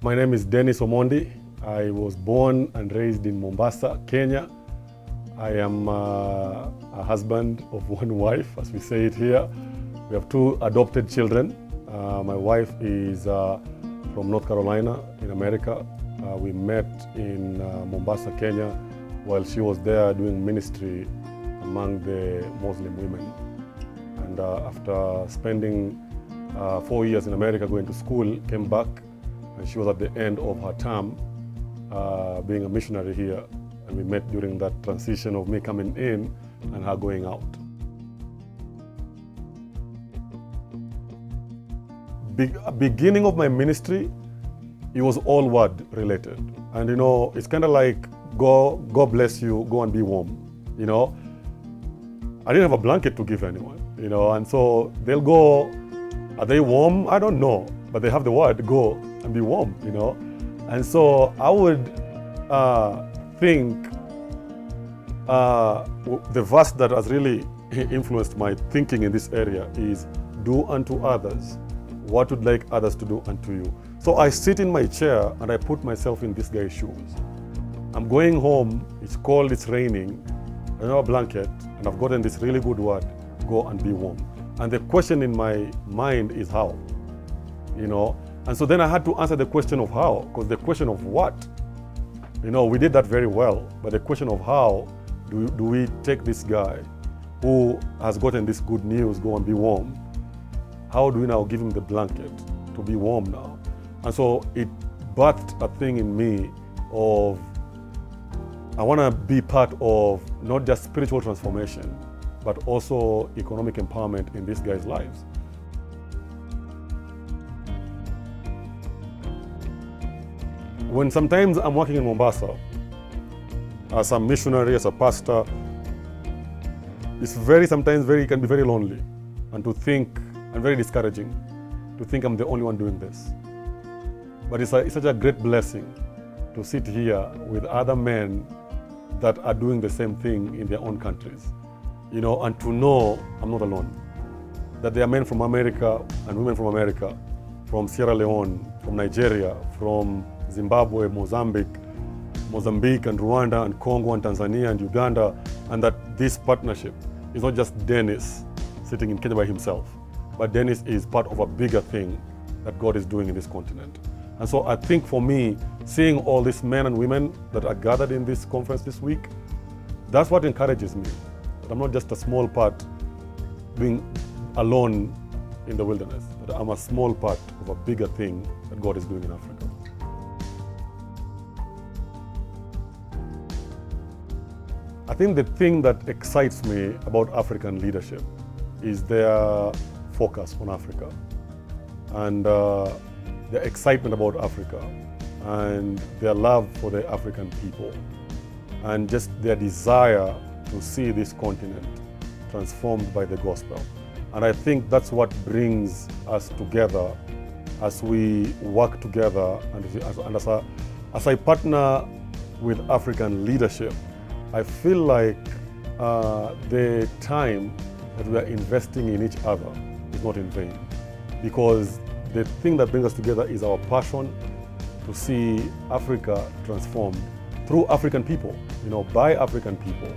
My name is Dennis Omondi. I was born and raised in Mombasa, Kenya. I am a husband of one wife, as we say it here. We have two adopted children. My wife is from North Carolina in America. We met in Mombasa, Kenya, while she was there doing ministry among the Muslim women. And after spending 4 years in America going to school, came back, and she was at the end of her term being a missionary here. And we met during that transition of me coming in and her going out. Beginning of my ministry, it was all word related. And you know, it's kind of like, God bless you, go and be warm. You know, I didn't have a blanket to give anyone, you know, and so they'll go, are they warm? I don't know, but they have the word, go and be warm, you know. And so I would think the verse that has really influenced my thinking in this area is, do unto others what would like others to do unto you. So I sit in my chair and I put myself in this guy's shoes. I'm going home, it's cold, it's raining, I don't have a blanket, and I've gotten this really good word, go and be warm. And the question in my mind is how, you know? And so then I had to answer the question of how, because the question of what, you know, we did that very well, but the question of how do we take this guy who has gotten this good news, go and be warm, how do we now give him the blanket to be warm now? And so it birthed a thing in me of, I want to be part of not just spiritual transformation, but also economic empowerment in these guys' lives. When sometimes I'm working in Mombasa, as a missionary, as a pastor, it's sometimes it can be very lonely, and to think, and very discouraging, to think I'm the only one doing this. But it's such a great blessing to sit here with other men that are doing the same thing in their own countries, you know, and to know I'm not alone. That there are men from America and women from America, from Sierra Leone, from Nigeria, from Zimbabwe, Mozambique and Rwanda and Congo and Tanzania and Uganda, and that this partnership is not just Dennis sitting in Kenya by himself, but Dennis is part of a bigger thing that God is doing in this continent. And so I think for me, seeing all these men and women that are gathered in this conference this week, that's what encourages me. That I'm not just a small part being alone in the wilderness, that I'm a small part of a bigger thing that God is doing in Africa. I think the thing that excites me about African leadership is their focus on Africa and their excitement about Africa and their love for the African people and just their desire to see this continent transformed by the gospel. And I think that's what brings us together as we work together and as I partner with African leadership. I feel like the time that we are investing in each other is not in vain, because the thing that brings us together is our passion to see Africa transformed through African people, you know, by African people.